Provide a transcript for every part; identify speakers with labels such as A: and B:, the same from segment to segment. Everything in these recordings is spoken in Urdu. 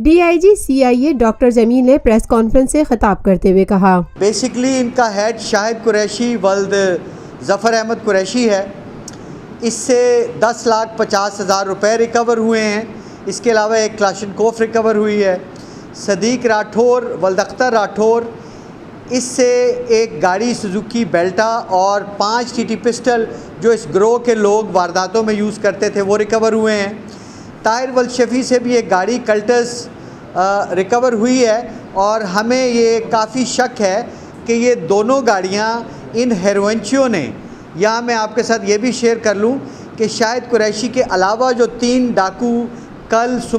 A: D I G C I a doctor جمیل نے پریس کانفرنس سے خطاب کرتے ہوئے کہا،
B: بیسکلی ان کا ہیڈ شاہد قریشی ولد ظفر احمد قریشی ہے. اس سے 10,50,000 روپے ریکور ہوئے ہیں. اس کے علاوہ ایک کلاشنکوف ریکور ہوئی ہے. صدیق راٹھور ولد اختر راٹھور، اس سے ایک گاڑی سوزوکی بیلٹا اور 5 ٹی ٹی پسٹل جو اس گروہ کے لوگ وارداتوں میں یوز کرتے تھے وہ ریکور ہوئے ہیں. طاہر ولد شفیع سے بھی ایک گاڑی کلٹس ریکور ہوئی ہے اور ہمیں یہ کافی شک ہے کہ یہ دونوں گاڑیاں ان ہیروئنچیوں نے، یہاں میں آپ کے ساتھ یہ بھی شیئر کر لوں کہ شاہد قریشی کے علاوہ جو 3 ڈاکو اس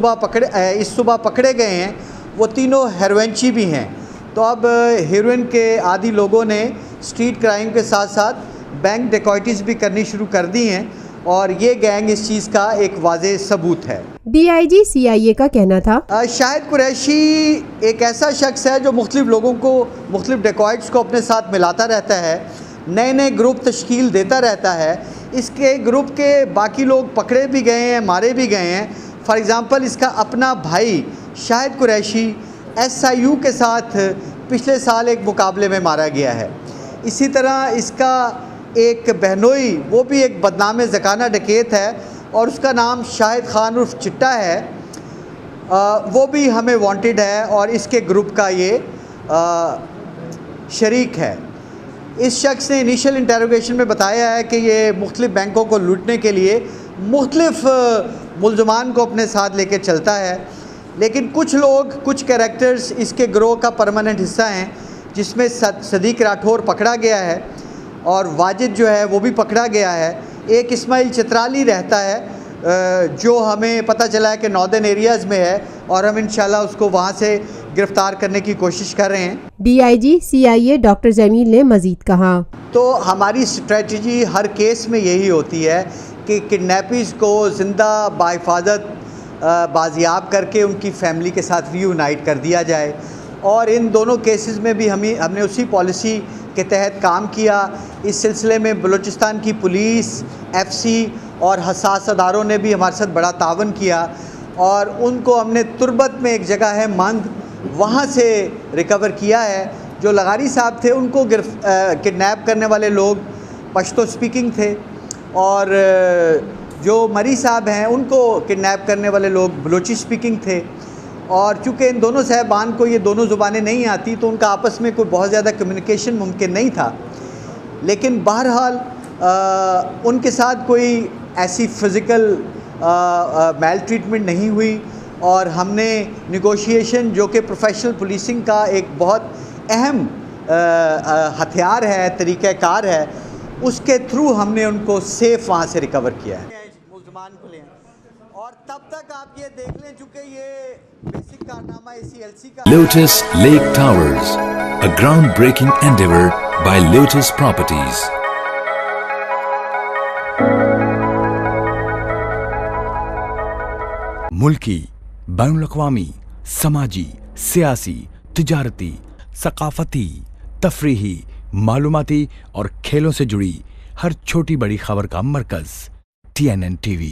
B: صبح پکڑے گئے ہیں وہ تینوں ہیروئنچی بھی ہیں. تو اب ہیروئن کے عادی لوگوں نے اسٹریٹ کرائم کے ساتھ ساتھ بینک ڈکیتیز بھی کرنی شروع کر دی ہیں اور یہ گینگ اس چیز کا ایک واضح ثبوت ہے.
A: ڈی آئی جی سی آئی اے کا کہنا تھا،
B: شاہد قریشی ایک ایسا شخص ہے جو مختلف لوگوں کو، مختلف ڈکیتس کو اپنے ساتھ ملاتا رہتا ہے، نئے نئے گروپ تشکیل دیتا رہتا ہے. اس کے گروپ کے باقی لوگ پکڑے بھی گئے ہیں، مارے بھی گئے ہیں. فار ایگزامپل اس کا اپنا بھائی شاہد قریشی ایس آئی یو کے ساتھ پچھلے سال ایک مقابلے میں مارا گیا ہے. اسی طرح اس کا ایک بہنوئی، وہ بھی ایک بدنام زکانہ ڈکیت ہے اور اس کا نام شاہد خان عرف چٹا ہے، وہ بھی ہمیں وانٹڈ ہے اور اس کے گروپ کا یہ شریک ہے. اس شخص نے انیشل انٹروگیشن میں بتایا ہے کہ یہ مختلف بینکوں کو لوٹنے کے لیے مختلف ملزمان کو اپنے ساتھ لے کے چلتا ہے. لیکن کچھ لوگ، کچھ کیریکٹرز اس کے گروہ کا پرماننٹ حصہ ہیں، جس میں صدیق راٹھور پکڑا گیا ہے اور واجد جو ہے وہ بھی پکڑا گیا ہے. ایک اسماعیل چترالی رہتا ہے جو ہمیں پتہ چلا ہے کہ ناردرن ایریاز میں ہے اور ہم انشاءاللہ اس کو وہاں سے گرفتار کرنے کی کوشش کر رہے ہیں.
A: D I G C I a doctor جمیل نے مزید کہا،
B: تو ہماری اسٹریٹجی ہر کیس میں یہی ہوتی ہے کہ کڈنیپرز کو زندہ بحفاظت بازیاب کر کے ان کی فیملی کے ساتھ ری یونائٹ کر دیا جائے. اور ان دونوں کیسز میں بھی ہم نے اسی پالیسی کے تحت کام کیا. اس سلسلے میں بلوچستان کی پولیس، ایف سی اور حساس اداروں نے بھی ہمارے ساتھ بڑا تعاون کیا اور ان کو ہم نے تربت میں ایک جگہ ہے مند، وہاں سے ریکور کیا ہے. جو لغاری صاحب تھے ان کو کڈنیپ کرنے والے لوگ پشتو سپیکنگ تھے اور جو مری صاحب ہیں ان کو کڈنیپ کرنے والے لوگ بلوچی سپیکنگ تھے. اور چونکہ ان دونوں صاحبان کو یہ دونوں زبانیں نہیں آتی تو ان کا آپس میں کوئی بہت زیادہ کمیونیکیشن ممکن نہیں تھا. لیکن بہرحال ان کے ساتھ کوئی ایسی فزیکل میل ٹریٹمنٹ نہیں ہوئی اور ہم نے نیگوشیشن، جو کہ پروفیشنل پولیسنگ کا ایک بہت اہم ہتھیار ہے، طریقہ کار ہے، اس کے تھرو ہم نے ان کو سیف وہاں سے ریکور کیا ہے. ملزمان کو لیں اور تب تک آپ یہ دیکھ لیں چونکہ یہ بیسک کارنامہ ACLC کا
C: Lotus Lake Towers, a groundbreaking endeavor by Lotus Properties. ملکی، بین الاقوامی، سماجی، سیاسی، تجارتی، ثقافتی، تفریحی، معلوماتی اور کھیلوں سے جڑی ہر چھوٹی بڑی خبر کا مرکز TNN TV.